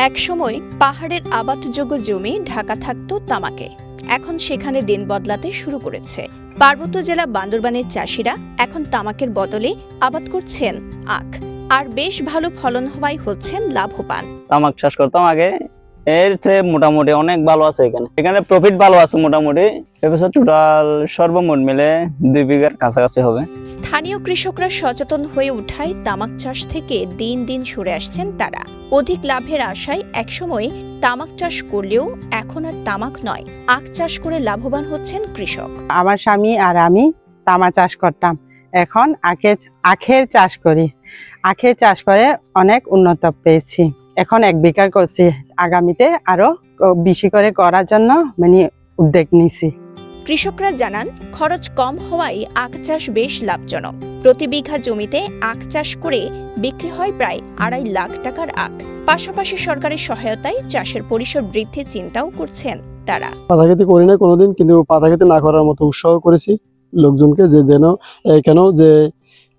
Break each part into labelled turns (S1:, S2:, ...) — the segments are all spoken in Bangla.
S1: একসময় পাহাড়ের আবাদযোগ্য জমি ঢাকা থাকত তামাকে। এখন সেখানে দিন বদলাতে শুরু করেছে। পার্বত্য জেলা বান্দরবানের চাষিরা এখন তামাকের বদলে আবাদ করছেন আখ, আর বেশ ভালো ফলন হওয়ায় হচ্ছেন লাভবান।
S2: তামাক চাষ করতাম আগে, এর চেয়ে মোটামুটি অনেক ভালো আছে। এখানে প্রফিট ভালো আছে মোটামুটি। এবছর টোটাল সর্বমোট মিলে 2 বিঘার কাছাকাছি হবে।
S1: স্থানীয় কৃষকরা সচেতন হয়ে উঠায় তামাক চাষ থেকে দিন দিন সরে আসছেন তারা। অধিক লাভের আশায় একসময় তামাক চাষ করলেও এখন আর তামাক নয়, আখ চাষ করে লাভবান হচ্ছেন কৃষক।
S3: আমার স্বামী আর আমি তামাক চাষ করতাম, এখন আখের চাষ করি। আখের চাষ করে অনেক উন্নত পেয়েছি। এখন 1 বিঘা করছি, আগামীতে আরো বেশি করে করার জন্য উদ্যোগ নিয়েছি।
S1: কৃষকরা জানান, খরচ কম হওয়ায় আখ চাষ বেশ লাভজনক। প্রতি বিঘা জমিতে আখ চাষ করে বিক্রি হয় প্রায় 2.5 লাখ টাকার আখ। পাশাপাশি সরকারের সহায়তায় চাষের পরিসর বৃদ্ধির চিন্তাও করছেন তারা।
S4: পাতা খেতে করি না কোনোদিন, কিন্তু পাতা খেতে না করার মতো উৎসাহ করেছি লোকজনকে, যে যেন কেন যে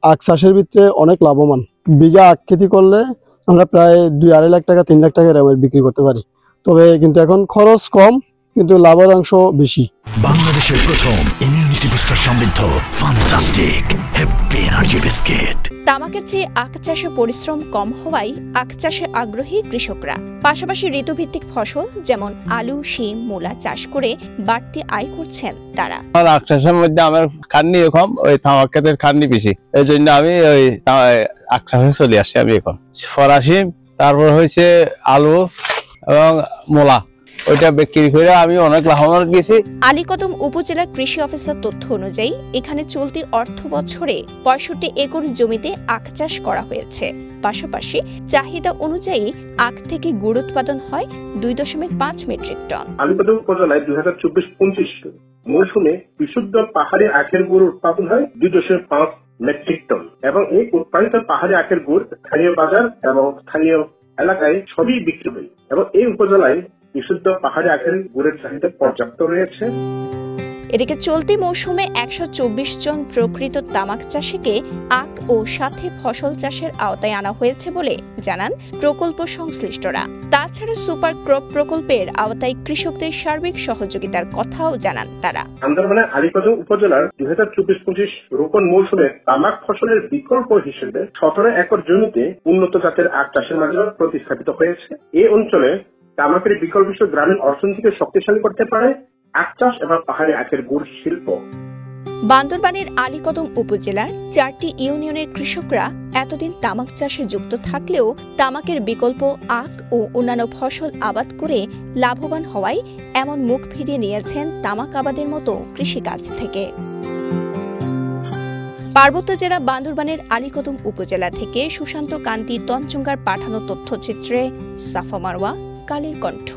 S4: আখ চাষের ভিতরে অনেক লাভবান। বিঘা আখ খেতি করলে আমরা প্রায় 2-2.5 লাখ টাকা 3 লাখ টাকা এরকম বিক্রি করতে পারি। তবে কিন্তু এখন খরচ কম, কিন্তু লাভের অংশ বেশি।
S5: বাংলাদেশের প্রথম ইমিউনিটি বুস্টার সমৃদ্ধ ফ্যান্টাস্টিক হ্যাপি এনার্জি বিস্কিট।
S1: তামাকের চেয়ে আখ চাষে পরিশ্রম কম হওয়ায় আখ চাষে আগ্রহী কৃষকরা। পাশাপাশি ঋতুভিত্তিক ফসল যেমন আলু, শিম, মূলা চাষ করে বাড়তি আয় করছেন তারা।
S6: আখ চাষের মধ্যে আমার খাটনি কম, ওই তামাক ক্ষেতের খাটনি বেশি। এই জন্য আমি ওই আখ চাষে চলে আসছি। আমি এখন ফরাসি, তারপর হয়েছে আলু এবং মূলা, ওইটা বিক্রি করে আমি অনেক লাভবান গেছি।
S1: আলীকদম উপজেলা কৃষি অফিসার তথ্য অনুযায়ী এখানে চলতি অর্থ বছরে 65 একর জমিতে আখ চাষ করা হয়েছে। পাশাপাশি চাহিদা অনুযায়ী আখ থেকে গুড় উৎপাদন হয় 2.5 মেট্রিক টন।
S7: আলীকদম উপজেলায় 2024-25 মৌসুমে বিশুদ্ধ পাহাড়ি আখের গুড় উৎপাদন হয় 2.5 মেট্রিক টন, এবং এই উৎপাদিত পাহাড়ি আখের গুড় স্থানীয় বাজার এবং স্থানীয় এলাকায় সবই বিক্রি হয়, এবং এই উপজেলায় বিশুদ্ধ পাহাড়ি আখের গুড়ের চাহিদা পর্যাপ্ত রয়েছে।
S1: এদিকে চলতি মৌসুমে 124 জন প্রকৃত তামাক চাষীকে আখ ও সাথে ফসল চাষের আওতায় আনা হয়েছে বলে জানান প্রকল্প সংশ্লিষ্টরা। তাছাড়া সুপার ক্রপ প্রকল্পের আওতায় কৃষকদের সার্বিক সহযোগিতার কথাও জানান তারা।
S7: বান্দরবানের আলীকদম উপজেলার 2024-25 রোপণ মৌসুমে তামাক ফসলের বিকল্প হিসেবে 17 একর জমিতে উন্নত জাতের আখ চাষের মাধ্যমে প্রতিস্থাপিত হয়েছে। এই অঞ্চলে তামাকের বিকল্প হিসেবে গ্রামীণ অর্থনীতিকে শক্তিশালী করতে পারে আখ চাষ এবং পাহাড়ি আখের গুড় শিল্প।
S1: বান্দরবানের আলীকদম উপজেলার 4টি ইউনিয়নের কৃষকরা এতদিন তামাক চাষে যুক্ত থাকলেও তামাকের বিকল্প আখ ও অন্যান্য ফসল আবাদ করে লাভবান হওয়ায় এমন মুখ ফিরিয়ে নিয়েছেন তামাক আবাদের মতো কৃষিকাজ থেকে। পার্বত্য জেলা বান্দরবানের আলীকদম উপজেলা থেকে সুশান্ত কান্তি তঞ্চঙ্গার পাঠানো তথ্যচিত্রে সাফা মারওয়া, কালের কণ্ঠ।